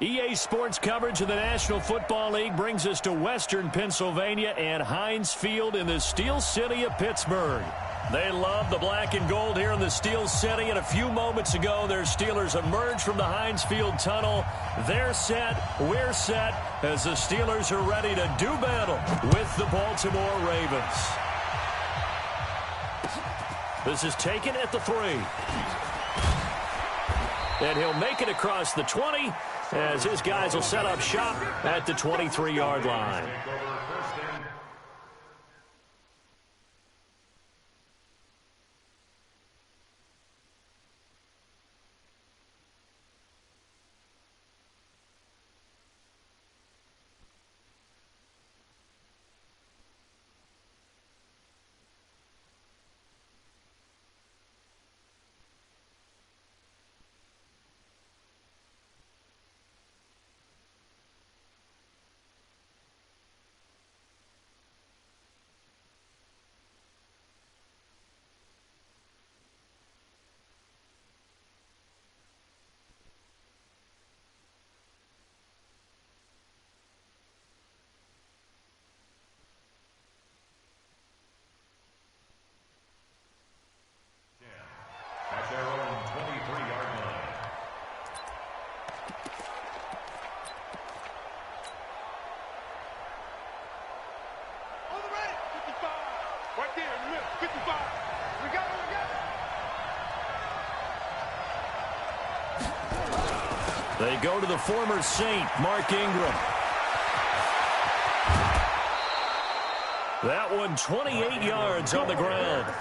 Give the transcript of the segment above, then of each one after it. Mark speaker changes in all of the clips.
Speaker 1: EA Sports coverage of the National Football League brings us to Western Pennsylvania and Heinz Field in the Steel City of Pittsburgh. They love the black and gold here in the Steel City, and a few moments ago, their Steelers emerged from the Heinz Field tunnel. They're set, we're set, as the Steelers are ready to do battle with the Baltimore Ravens. This is taken at the 3. And he'll make it across the 20, as his guys will set up shop at the 23-yard line. They go to the former Saint, Mark Ingram. That one 28 yards on the ground.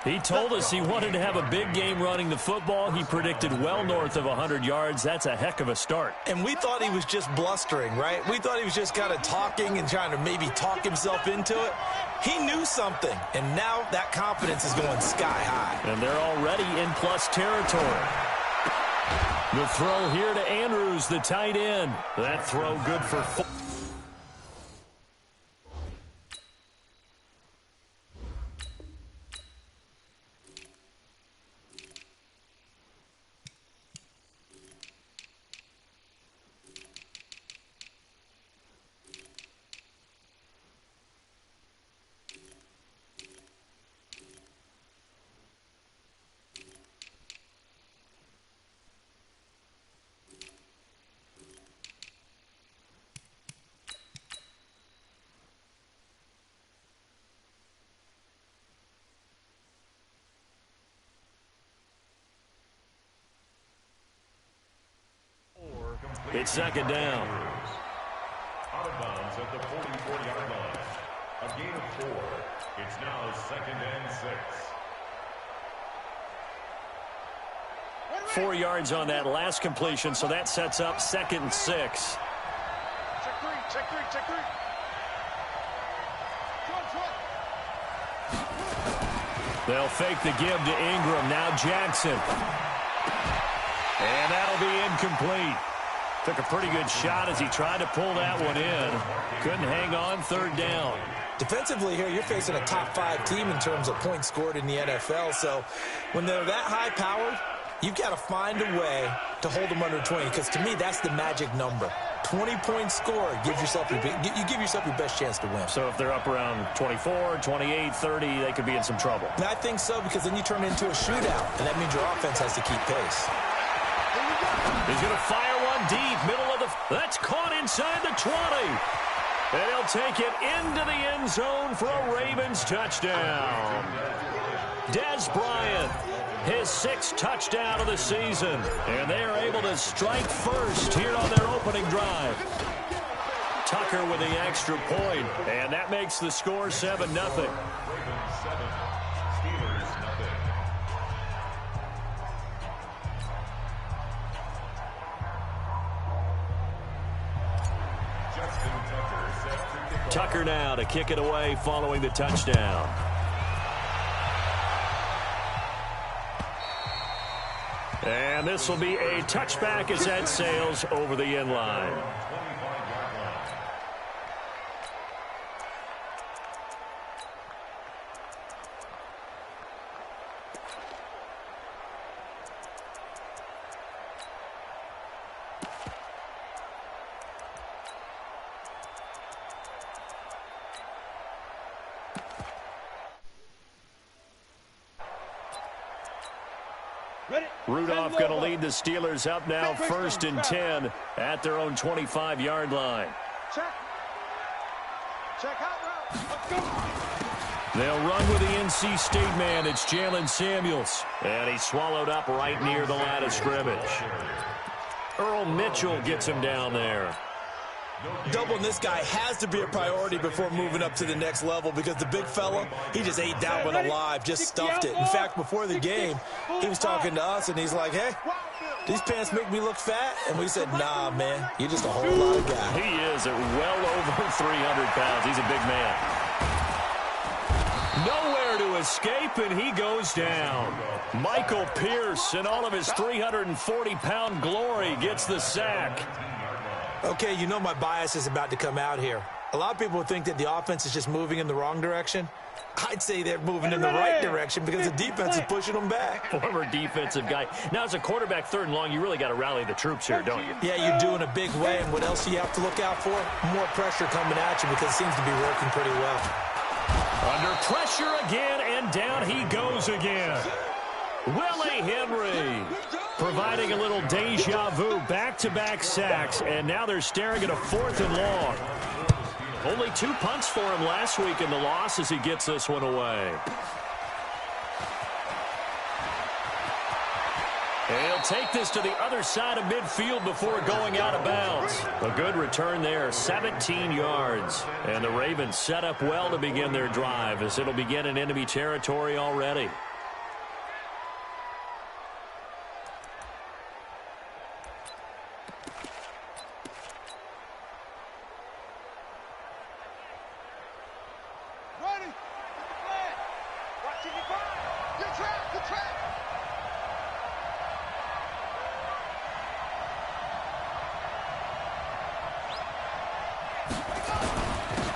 Speaker 1: He told us he wanted to have a big game running the football. He predicted well north of 100 yards. That's a heck of a start.
Speaker 2: And we thought he was just blustering, right? We thought he was just kind of talking and trying to maybe talk himself into it. He knew something, and now that confidence is going sky high.
Speaker 1: And they're already in plus territory. The throw here to Andrews, the tight end. That throw good for 4. It's second down.
Speaker 3: Out of bounds at the 44-yard line. A gain of 4. It's now second and 6.
Speaker 1: 4 yards on that last completion, so that sets up second and 6.
Speaker 4: Check 3, check 3, check 3.
Speaker 1: They'll fake the give to Ingram. Now Jackson. And that'll be incomplete. Took a pretty good shot as he tried to pull that one in. Couldn't hang on, third down.
Speaker 2: Defensively here, you're facing a top 5 team in terms of points scored in the NFL. So when they're that high-powered, you've got to find a way to hold them under 20, because to me, that's the magic number. 20-point score gives yourself you give yourself your best chance to win.
Speaker 1: So if they're up around 24, 28, 30, they could be in some trouble.
Speaker 2: And I think so, because then you turn it into a shootout, and that means your offense has to keep pace.
Speaker 1: He's going to fire one deep, middle of the... That's caught inside the 20. And he'll take it into the end zone for a Ravens touchdown. Dez Bryant, his 6th touchdown of the season. And they are able to strike first here on their opening drive. Tucker with the extra point, and that makes the score 7-0.
Speaker 3: Ravens 7, Steelers nothing.
Speaker 1: Tucker now to kick it away following the touchdown. And this will be a touchback as that sails over the end line. Rudolph going to lead the Steelers up now 1st and 10 at their own 25-yard line.
Speaker 4: Check. Check out route. Let's go.
Speaker 1: They'll run with the NC State man. It's Jalen Samuels. And he's swallowed up right near the line of scrimmage. Earl Mitchell gets him down there.
Speaker 2: Doubling this guy has to be a priority before moving up to the next level because the big fella, he just ate that one alive, just stuffed it. In fact, before the game, he was talking to us, and he's like, hey, these pants make me look fat? And we said, nah, man, you're just a whole lot of guy.
Speaker 1: He is at well over 300 pounds. He's a big man. Nowhere to escape, and he goes down. Michael Pierce, in all of his 340-pound glory, gets the sack.
Speaker 2: Okay, you know my bias is about to come out here. A lot of people think that the offense is just moving in the wrong direction. I'd say they're moving in the right direction because the defense is pushing them back.
Speaker 1: Former defensive guy. Now, as a quarterback, 3rd and long, you really got to rally the troops here, don't you?
Speaker 2: Yeah, you're doing a big way, and what else do you have to look out for? More pressure coming at you because it seems to be working pretty well.
Speaker 1: Under pressure again, and down he goes again. Willie Henry providing a little deja vu, back-to-back sacks, and now they're staring at a 4th and long. Only 2 punts for him last week in the loss as he gets this one away. He'll take this to the other side of midfield before going out of bounds. A good return there, 17 yards. And the Ravens set up well to begin their drive as it'll begin in enemy territory already.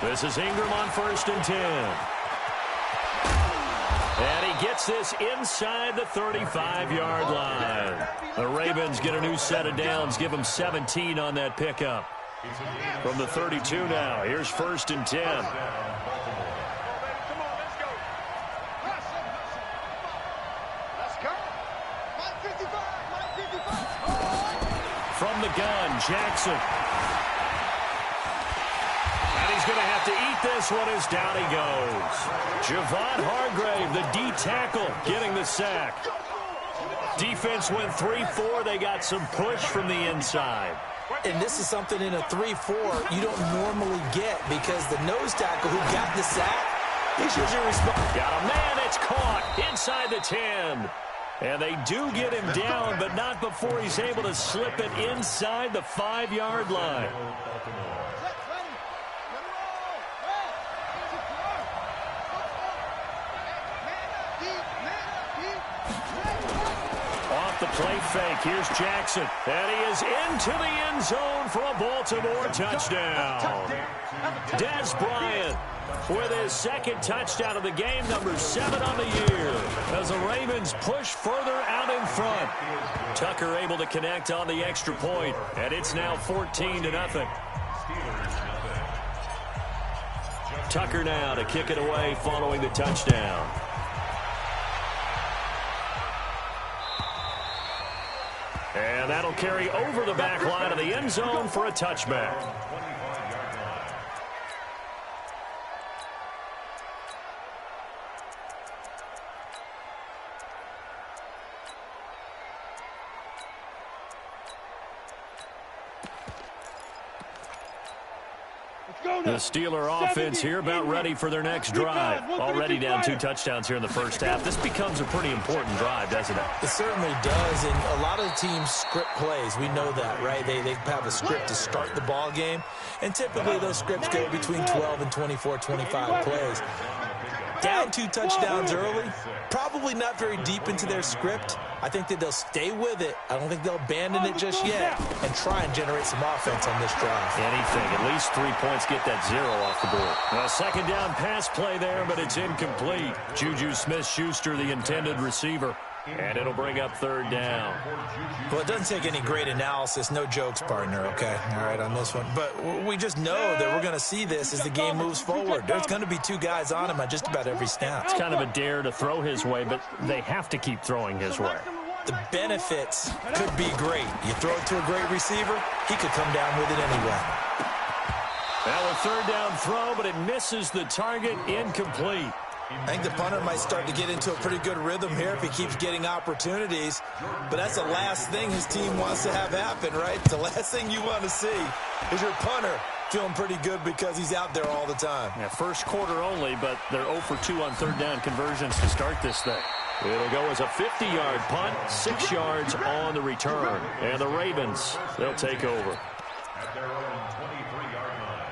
Speaker 1: This is Ingram on 1st and 10. And he gets this inside the 35-yard line. The Ravens get a new set of downs, give them 17 on that pickup. From the 32 now, here's 1st and 10. From the gun, Jackson. He's going to have to eat this one as down he goes. Javon Hargrave, the D tackle, getting the sack. Defense went 3-4. They got some push from the inside.
Speaker 2: And this is something in a 3-4 you don't normally get because the nose tackle who got the sack, he's usually responsible.
Speaker 1: Got a man, it's caught inside the 10. And they do get him down, but not before he's able to slip it inside the 5-yard line. The play fake. Here's Jackson. And he is into the end zone for a Baltimore touchdown. Des Bryant with his 2nd touchdown of the game, number 7 on the year, as the Ravens push further out in front. Tucker able to connect on the extra point, and it's now 14-0. Tucker now to kick it away following the touchdown. And that'll carry over the back line of the end zone for a touchback. The Steeler offense here about ready for their next drive. Already down 2 touchdowns here in the first half. This becomes a pretty important drive, doesn't it?
Speaker 2: It certainly does, and a lot of teams script plays. We know that, right? They have a script to start the ball game, and typically those scripts go between 12 and 24, 25 plays. Down 2 touchdowns early, probably not very deep into their script. I think that they'll stay with it. I don't think they'll abandon it just yet and try and generate some offense on this drive.
Speaker 1: Anything. At least 3 points, get that 0 off the board. A 2nd down pass play there, but it's incomplete. Juju Smith-Schuster, the intended receiver. And it'll bring up 3rd down.
Speaker 2: Well, it doesn't take any great analysis. No jokes, partner, okay? All right, on this one. But we just know that we're going to see this as the game moves forward. There's going to be 2 guys on him at just about every snap.
Speaker 1: It's kind of a dare to throw his way, but they have to keep throwing his way.
Speaker 2: the benefits could be great. You throw it to a great receiver, he could come down with it anyway.
Speaker 1: Now a third down throw, but it misses the target, incomplete.
Speaker 2: I think the punter might start to get into a pretty good rhythm here if he keeps getting opportunities. But that's the last thing his team wants to have happen, right? The last thing you want to see is your punter feeling pretty good because he's out there all the time.
Speaker 1: Yeah, first quarter only, but they're 0 for 2 on third down conversions to start this thing. It'll go as a 50-yard punt, 6 yards on the return. And the Ravens, they'll take over.
Speaker 3: At their own 23-yard line.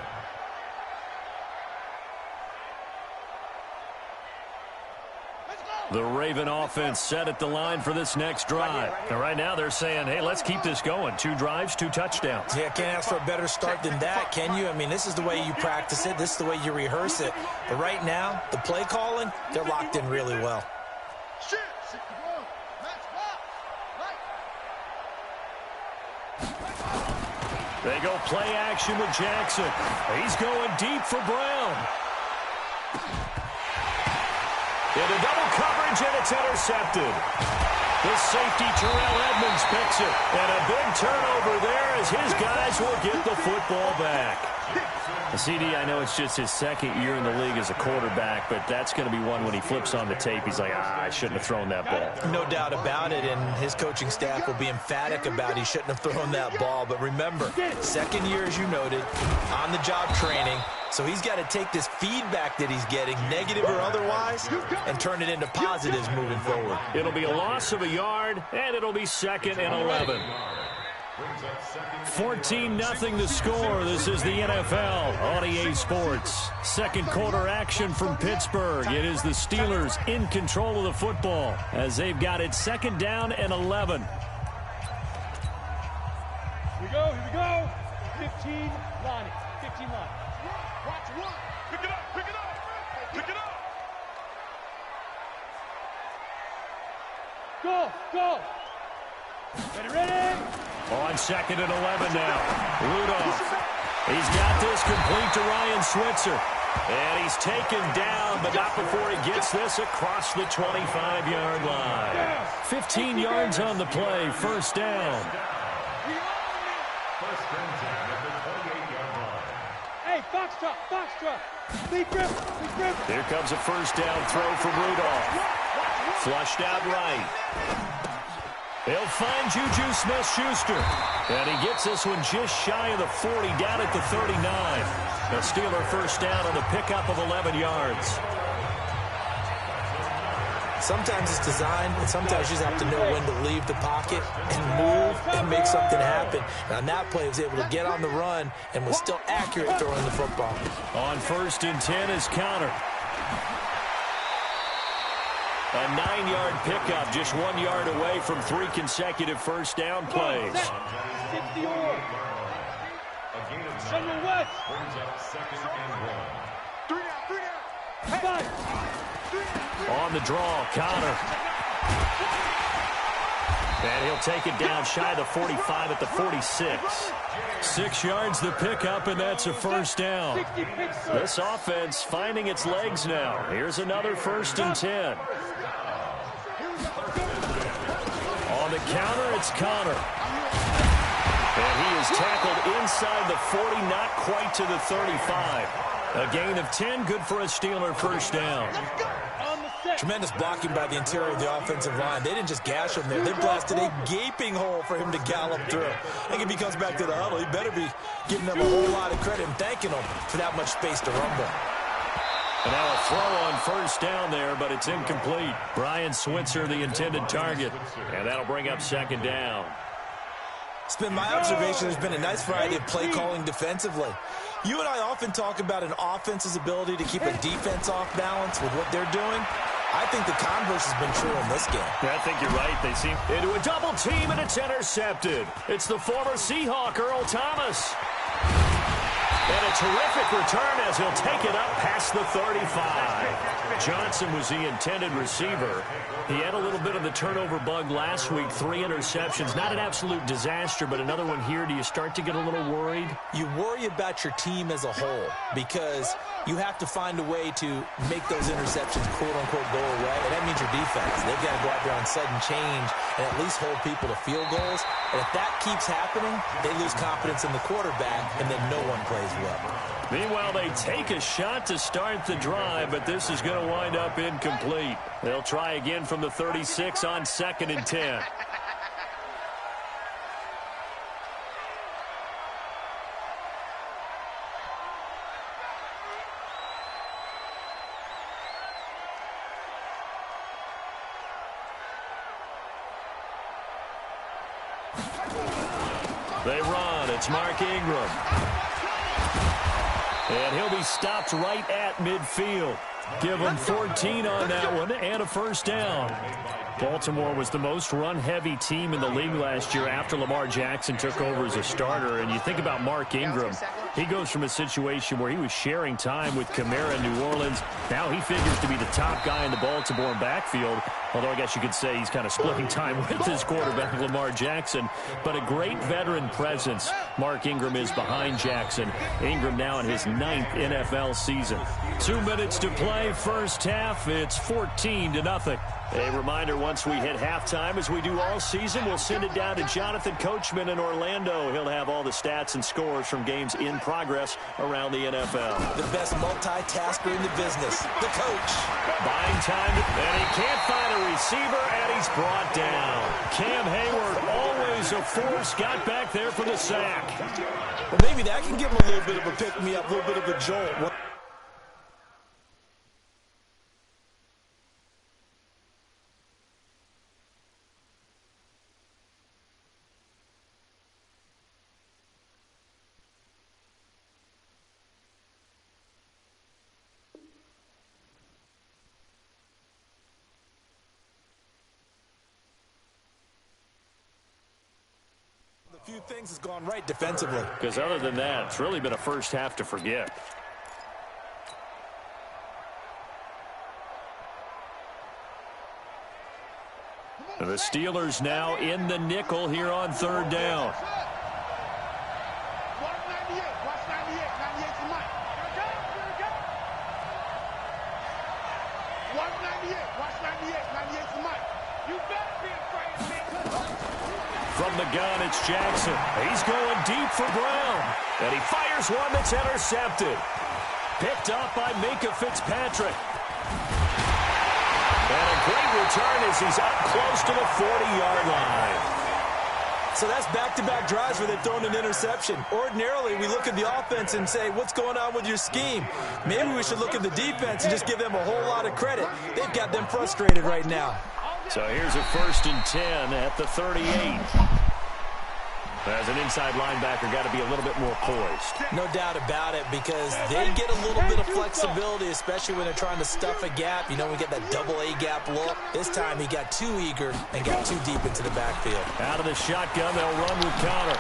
Speaker 1: The Raven offense set at the line for this next drive. And right now they're saying, hey, let's keep this going. 2 drives, 2 touchdowns.
Speaker 2: Yeah, can't ask for a better start than that, can you? I mean, this is the way you practice it. This is the way you rehearse it. But right now, the play calling, they're locked in really well.
Speaker 1: They go play action with Jackson. He's going deep for Brown. Into double coverage, and it's intercepted. The safety, Terrell Edmonds, picks it. And a big turnover there as his guys will get the football back. CD, I know it's just his second year in the league as a quarterback, but that's going to be one when he flips on the tape. He's like, I shouldn't have thrown that ball.
Speaker 2: No doubt about it, and his coaching staff will be emphatic about he shouldn't have thrown that ball. But remember, second year, as you noted, on-the-job training. So he's got to take this feedback that he's getting, negative or otherwise, and turn it into positives moving forward.
Speaker 1: It'll be a loss of a yard, and it'll be 2nd and 11. 14-0 the score. This is the NFL on EA Sports. Second quarter action from Pittsburgh. It is the Steelers in control of the football as they've got it 2nd down and 11.
Speaker 4: Here we go. 15 line. 15 line. Watch one. Pick it up. Go. Ready.
Speaker 1: On 2nd and 11 now. Rudolph. He's got this complete to Ryan Switzer. And he's taken down, but not before he gets this across the 25-yard line. 15 yards on the play, first down.
Speaker 4: Hey, Foxtrot. Big grip.
Speaker 1: Here comes a first down throw from Rudolph. Flushed out right. He'll find Juju Smith-Schuster. And he gets this one just shy of the 40, down at the 39. A Steeler first down on the pickup of 11 yards.
Speaker 2: Sometimes it's designed, and sometimes you just have to know when to leave the pocket and move and make something happen. And on that play, he was able to get on the run and was still accurate throwing the football.
Speaker 1: On 1st and 10 is Counter. A 9-yard pickup, just 1 yard away from 3 consecutive first down plays.
Speaker 4: 60 yards. General West.
Speaker 3: Brings up 2nd and 1.
Speaker 4: 3 down. 5.
Speaker 1: On the draw, Connor. And he'll take it down shy of the 45 at the 46. 6 yards the pickup, and that's a first down. This offense finding its legs now. Here's another 1st and 10. On the counter, it's Connor. And he is tackled inside the 40, not quite to the 35. A gain of 10, good for a Steeler first down.
Speaker 2: Tremendous blocking by the interior of the offensive line. They didn't just gash him there. They blasted a gaping hole for him to gallop through. I think if he comes back to the huddle, he better be giving them a whole lot of credit and thanking them for that much space to rumble.
Speaker 1: And now a throw on first down there, but it's incomplete. Brian Switzer, the intended target. And that'll bring up 2nd down.
Speaker 2: It's been my observation there's been a nice variety of play calling defensively. You and I often talk about an offense's ability to keep a defense off balance with what they're doing. I think the converse has been true in this game.
Speaker 1: Yeah, I think you're right. They seem into a double team, and it's intercepted. It's the former Seahawk, Earl Thomas. And a terrific return as he'll take it up past the 35. Johnson was the intended receiver. He had a little bit of the turnover bug last week, 3 interceptions. Not an absolute disaster, but another one here. Do you start to get a little worried?
Speaker 2: You worry about your team as a whole because you have to find a way to make those interceptions, quote-unquote, go away. And that means your defense. They've got to go out there on sudden change and at least hold people to field goals. And if that keeps happening, they lose confidence in the quarterback, and then no one plays well.
Speaker 1: Meanwhile, they take a shot to start the drive, but this is going to wind up incomplete. They'll try again from the 36 on 2nd and 10. They run. It's Mark Ingram. And he'll be stopped right at midfield. Give him 14 on that one and a first down. Baltimore was the most run-heavy team in the league last year after Lamar Jackson took over as a starter. And you think about Mark Ingram, he goes from a situation where he was sharing time with Kamara in New Orleans. Now he figures to be the top guy in the Baltimore backfield. Although I guess you could say he's kind of splitting time with his quarterback, Lamar Jackson. But a great veteran presence. Mark Ingram is behind Jackson. Ingram now in his 9th NFL season. 2 minutes to play, first half. It's 14-0. A reminder, once we hit halftime, as we do all season, we'll send it down to Jonathan Coachman in Orlando. He'll have all the stats and scores from games in progress around the NFL.
Speaker 2: The best multitasker in the business, the coach.
Speaker 1: Buying time, and he can't find a receiver, and he's brought down. Cam Hayward, always a force, got back there for the sack.
Speaker 2: Well, maybe that can give him a little bit of a pick-me-up, a little bit of a jolt. Few things has gone right defensively.
Speaker 1: Because other than that, it's really been a first half to forget. The Steelers now in the nickel here on 3rd down. From the gun, it's Jackson. He's going deep for Brown. And he fires one that's intercepted. Picked up by Minkah Fitzpatrick. And a great return as he's up close to the 40-yard line.
Speaker 2: So that's back-to-back drives where they've thrown an interception. Ordinarily, we look at the offense and say, what's going on with your scheme? Maybe we should look at the defense and just give them a whole lot of credit. They've got them frustrated right now.
Speaker 1: So here's a 1st and 10 at the 38. As an inside linebacker, got to be a little bit more poised.
Speaker 2: No doubt about it, because they get a little bit of flexibility, especially when they're trying to stuff a gap. You know, we get that double-A gap look. This time he got too eager and got too deep into the backfield.
Speaker 1: Out of the shotgun, they'll run with Connor.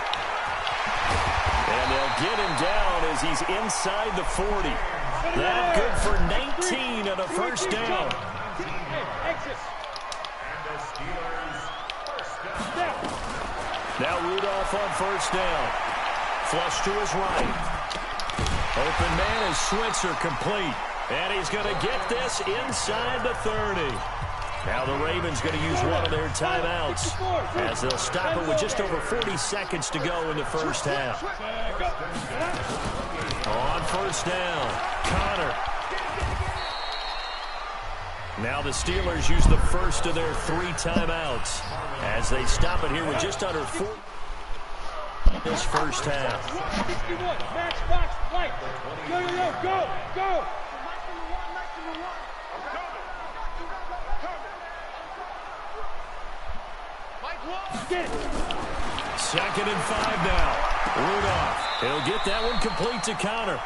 Speaker 1: And they'll get him down as he's inside the 40. That good for 19 and a first down. Now Rudolph on 1st down. Flush to his right. Open man is Switzer, complete. And he's going to get this inside the 30. Now the Ravens going to use one of their timeouts as they'll stop it with just over 40 seconds to go in the first half. On 1st down, Connor. Now the Steelers use the first of their 3 timeouts as they stop it here with just under 4 this first half.
Speaker 4: 61, match box, right. Go. Get it.
Speaker 1: 2nd and 5 now. Rudolph, he'll get that one complete to Connor.